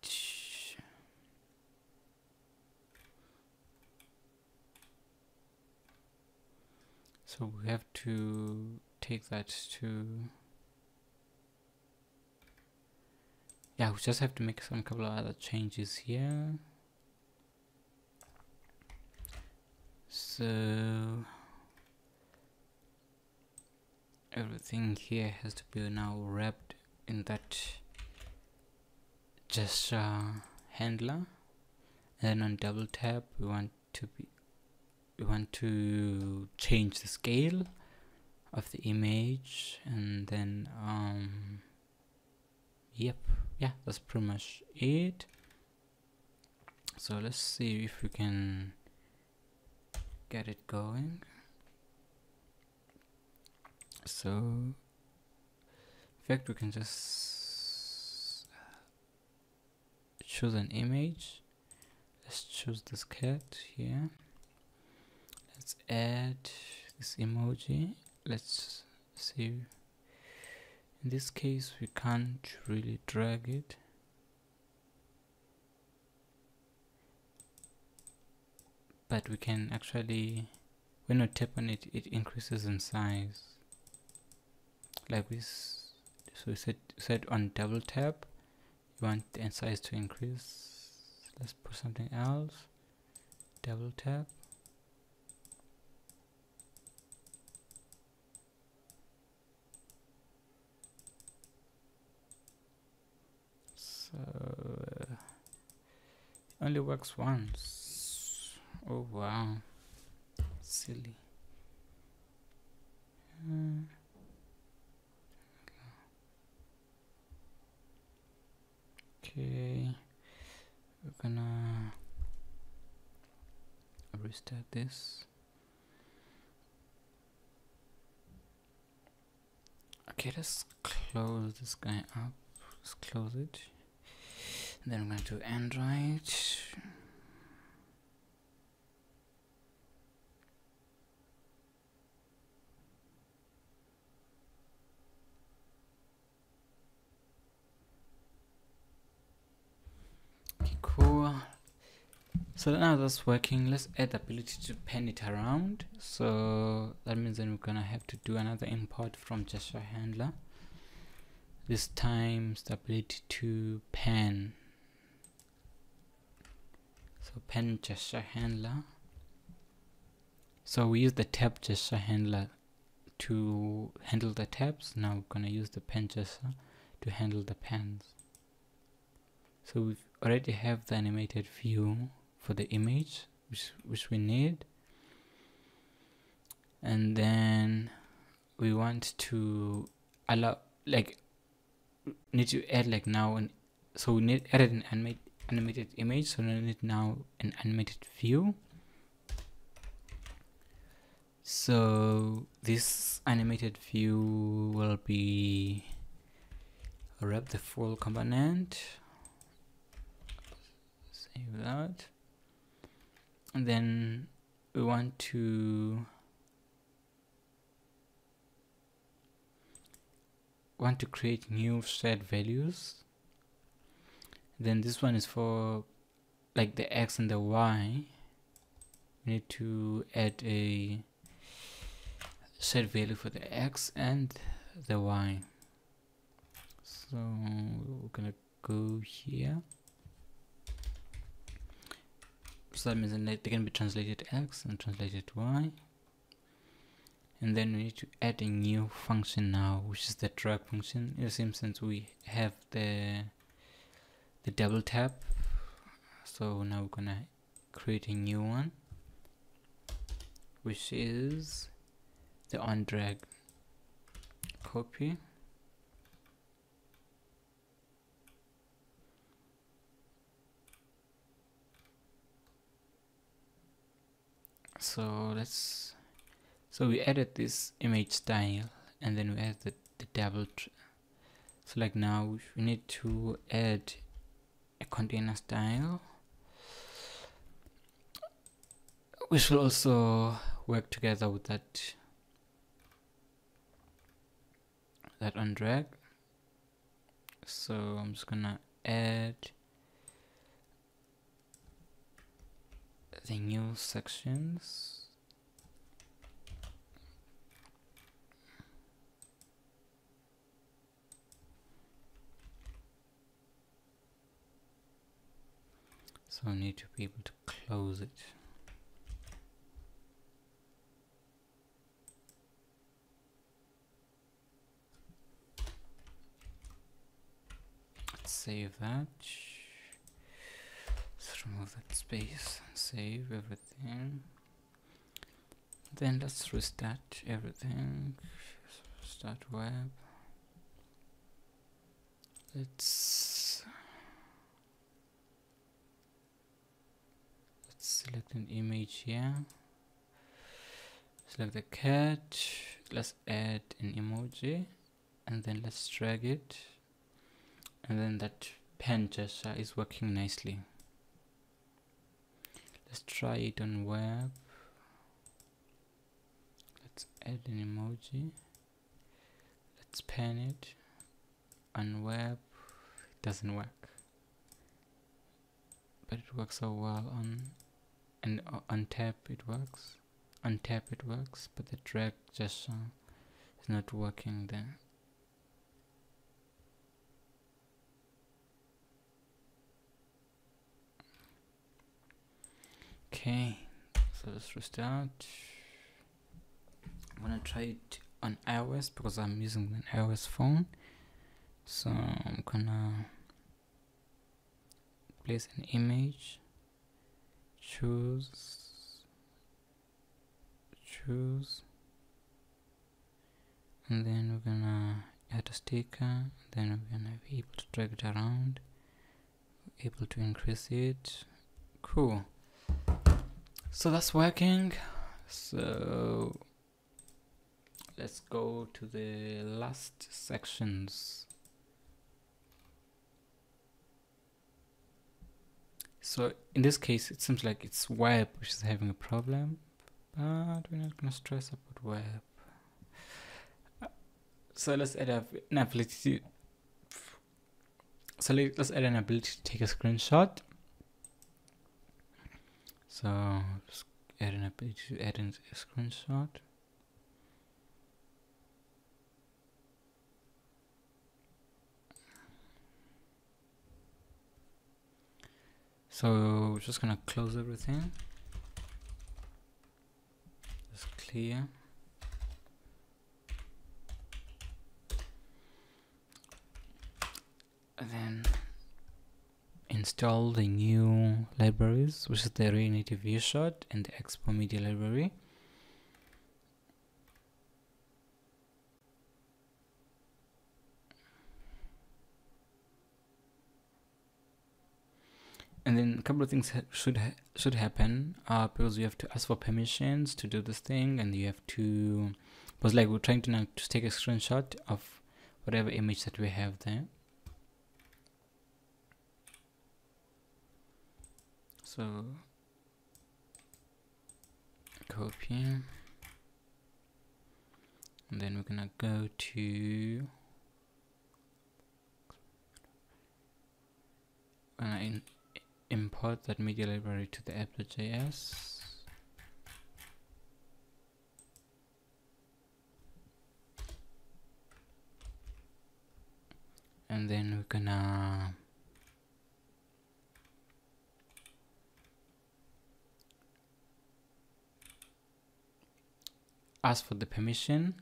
So we have to take that to, yeah, we just have to make some couple of other changes here. So everything here has to be now wrapped in that gesture handler, and on double tap we want to change the scale of the image, and then yep, yeah, that's pretty much it. So let's see if we can get it going. So in fact we can just choose an image. Let's choose this cat here. Let's add this emoji. Let's see. In this case we can't really drag it, but we can actually, when we tap on it, it increases in size like this. So we set on double tap you want the size to increase. Let's put something else. Double tap. So it only works once. Oh wow, silly. Okay, we're gonna restart this. Okay, let's close this guy up. Let's close it. And then I'm going to Android. Okay, cool. So now that's working. Let's add the ability to pan it around. So that means then we're gonna have to do another import from gesture handler. This time the ability to pan. So pan gesture handler. So we use the tab gesture handler to handle the tabs. Now we're gonna use the pan gesture to handle the pans. So we already have the animated view for the image which we need, and then we want to allow, like, need to add like now so we need added an animated image, so we need now an animated view. So this animated view will be wrap the full component, save that, and then we want to create new shared values. Then this one is for like the X and the Y. We need to add a shared value for the X and the Y. So we're gonna go here. So that means they can be translated X and translated Y. And then we need to add a new function now, which is the drag function. In the same sense, we have the double tap. So now we're gonna create a new one, which is the on drag, copy, so we added this image style, and then we add the double so like now we need to add a container style, which will also work together with that on drag. So I'm just gonna add the new sections. So I need to be able to close it. Let's save that. Let's remove that space and save everything. Then let's restart everything. Start web. Let's select an image here. Select the cat. Let's add an emoji, and then let's drag it, and then that pen gesture is working nicely. Let's try it on web. Let's add an emoji. Let's pen it. On web, it doesn't work, but it works so well on tab. It works. On tab it works, but the drag gesture is not working there. Okay, so let's restart. I'm gonna try it on iOS because I'm using an iOS phone. So I'm gonna place an image, choose, and then we're gonna add a sticker. Then we're gonna be able to drag it around, able to increase it. Cool. So that's working. So let's go to the last sections. So in this case, it seems like it's web which is having a problem, but we're not gonna stress about web. So let's add an ability. So let's add an ability to take a screenshot. So just add an ability to add in a screenshot. So we're just gonna close everything. Just clear. And then install the new libraries, which is the React Native ViewShot and the Expo Media Library. And then a couple of things should happen because you have to ask for permissions to do this thing, and you have to, because like we're trying to now to take a screenshot of whatever image that we have there. So copy, and then we're gonna go to import that media library to the app.js. And then we're gonna ask for the permission.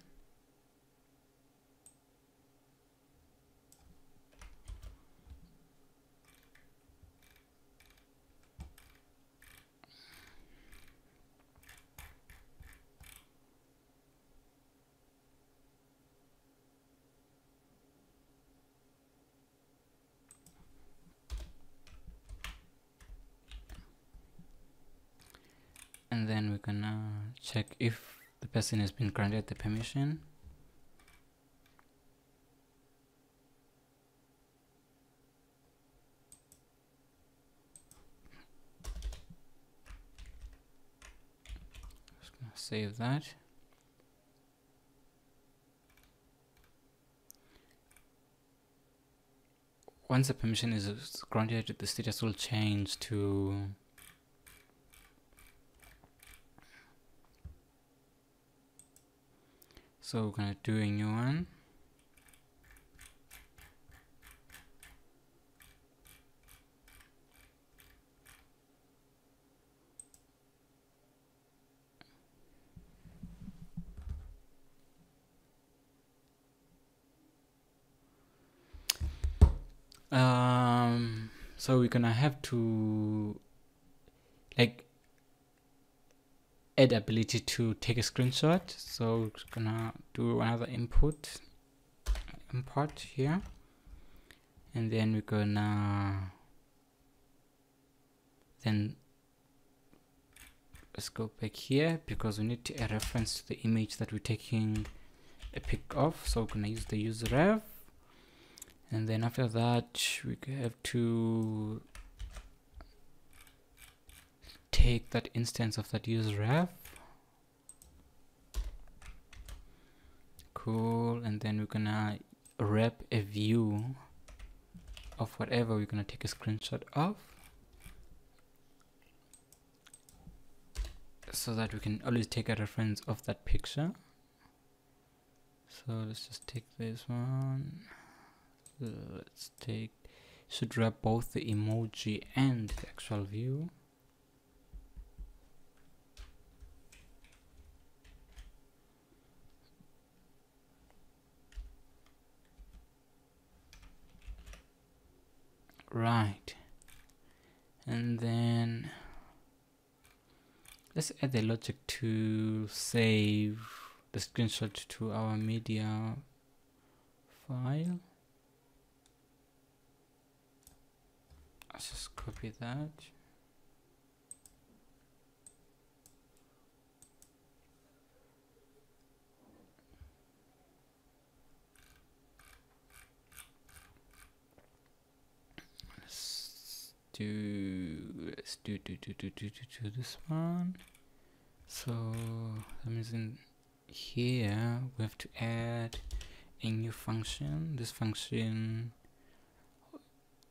and then we're gonna check if the person has been granted the permission. Just gonna save that. Once the permission is granted, the status will change to so we're gonna do a new one. So we're gonna have to like add ability to take a screenshot. So we're gonna do another import here, and then we're gonna let's go back here because we need a reference to the image that we're taking a pic of. So we're gonna use the userref. And then after that, we have to take that instance of that userref. Cool. And then we're gonna wrap a view of whatever we're gonna take a screenshot of, so that we can always take a reference of that picture. So let's just take this one. Let's take, should wrap both the emoji and the actual view. Right, and then let's add the logic to save the screenshot to our media file. Let's just copy that. Let's do this one. So that means in here we have to add a new function. This function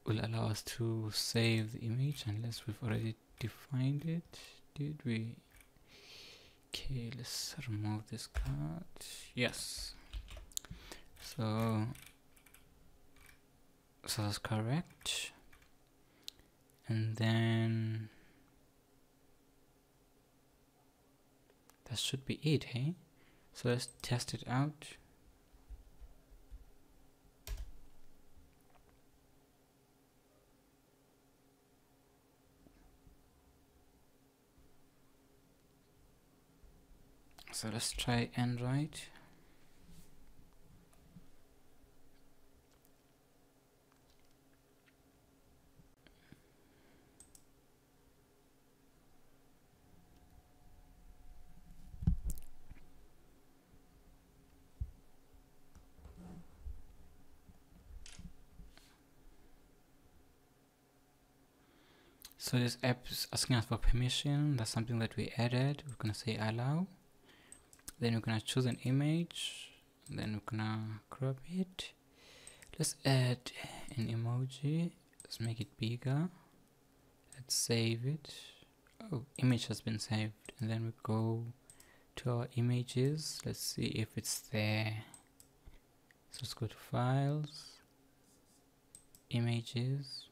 will allow us to save the image unless we've already defined it. Did we? Okay, let's remove this card. Yes. So that's correct. And then that should be it, hey? So let's test it out. So let's try Android. So this app is asking us for permission. That's something that we added. We're gonna say allow. Then we're gonna choose an image. Then we're gonna crop it. Let's add an emoji. Let's make it bigger. Let's save it. Oh, image has been saved. And then we go to our images. Let's see if it's there. So let's go to files, images.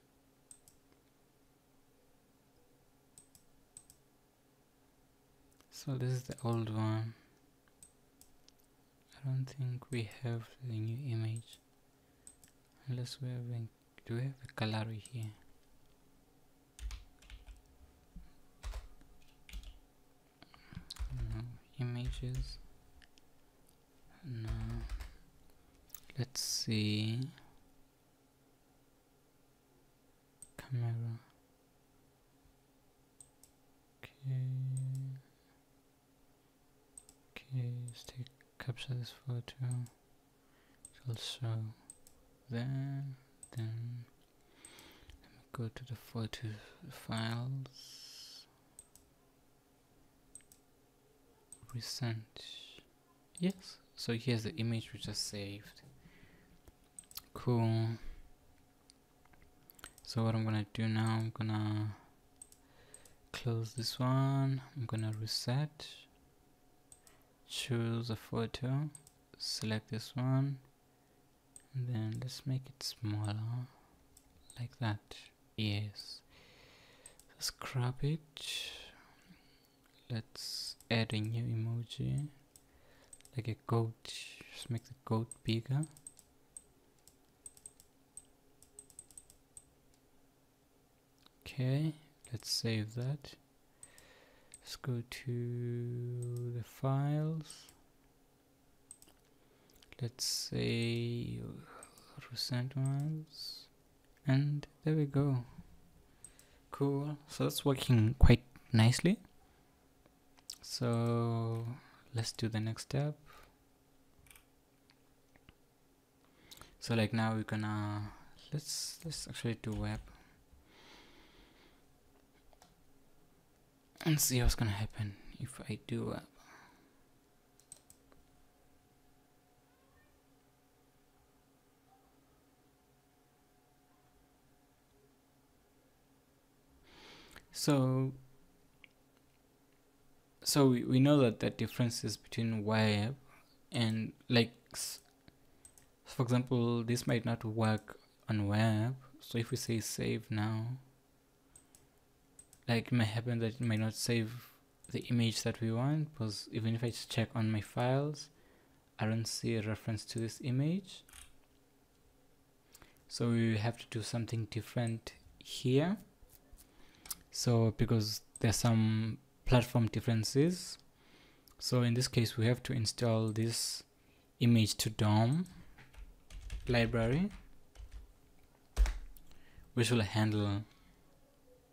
So this is the old one. I don't think we have the new image unless we have do we have a gallery here? No images. No. Let's see. Camera. Okay. capture this photo. It will show there. Then let me go to the photo files. Recent. Yes. So here's the image we just saved. Cool. So what I'm gonna do now, I'm gonna close this one. I'm gonna reset. Choose a photo. Select this one. And then let's make it smaller. Like that. Yes. Let's crop it. Let's add a new emoji. Like a goat. Just make the goat bigger. Okay, let's save that. Let's go to the files. Let's say recent ones, and there we go. Cool. So it's working quite nicely. So let's do the next step. So like now we're gonna let's actually do web and see what's gonna happen if I do web. So we know that the differences between web and like, for example, this might not work on web. So if we say save now, like it may happen that it might not save the image that we want, because even if I just check on my files, I don't see a reference to this image. So we have to do something different here. So because there's some platform differences, so in this case we have to install this image to DOM library, which will handle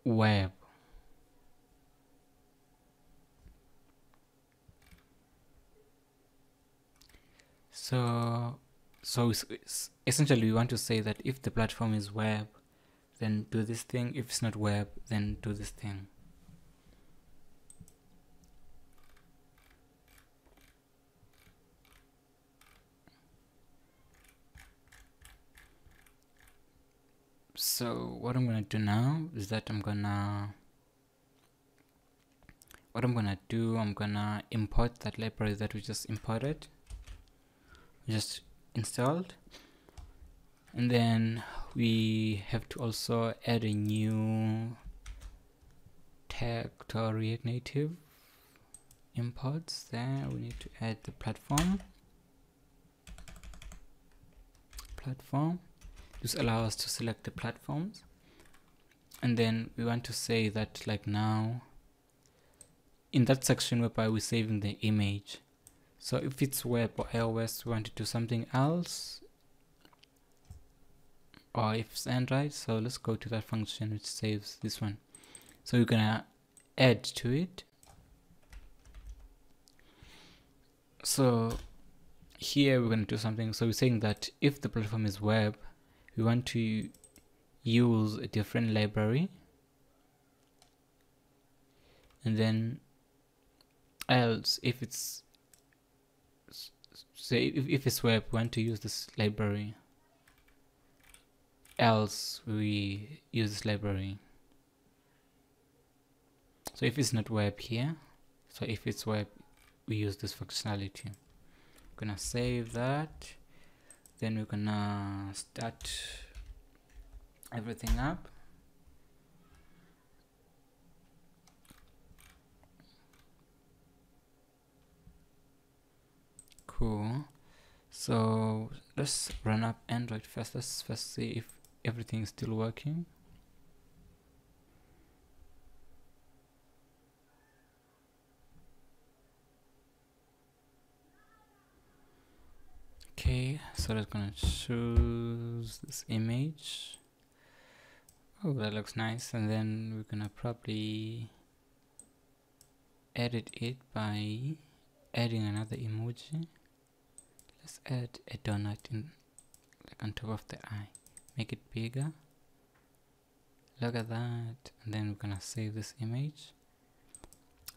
web. So essentially we want to say that if the platform is web, then do this thing. If it's not web, then do this thing. So what I'm gonna do now is that I'm gonna import that library that we just imported, just installed, and then we have to also add a new tag to our React Native imports. There we need to add the platform. This allows us to select the platforms, and then we want to say that like now in that section whereby we're saving the image, so if it's web or iOS we want to do something else, or if it's Android, so let's go to that function which saves this one. So we're gonna add to it. So here we're going to do something. So we're saying that if the platform is web, we want to use a different library, and then else if it's if it's web, we want to use this library, else we use this library. So if it's not web here, so if it's web, we use this functionality. We're gonna save that, then we're gonna start everything up. Cool. So let's run up Android first. Let's first see if everything is still working. Okay, so I'm gonna choose this image. Oh, that looks nice. And then we're gonna probably edit it by adding another emoji. let's add a donut in, like on top of the eye. Make it bigger. Look at that. And then we're gonna save this image.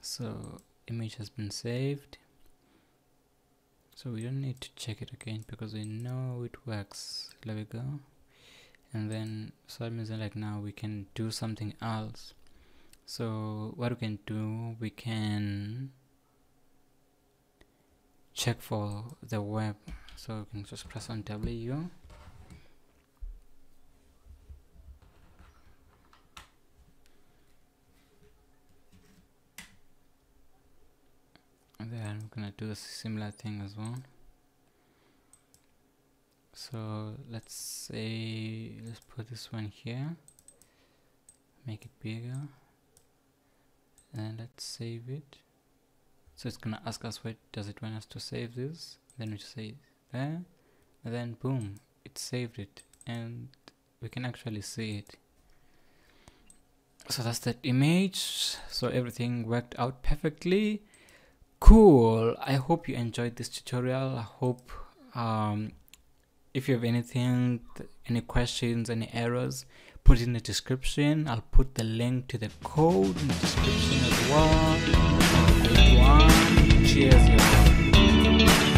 So image has been saved. So we don't need to check it again because we know it works. There we go. And then so that means that like now we can do something else. So what we can do, we can check for the web. So we can just press on W. And then we're gonna do a similar thing as well. So let's say, let's put this one here, make it bigger, and let's save it. So it's gonna ask us where does it want us to save this. Then we just say there, and then boom, it saved it, and we can actually see it. So that's that image. So everything worked out perfectly. Cool. I hope you enjoyed this tutorial. I hope if you have anything, any questions, any errors, put it in the description. I'll put the link to the code in the description as well. Cheers, y'all.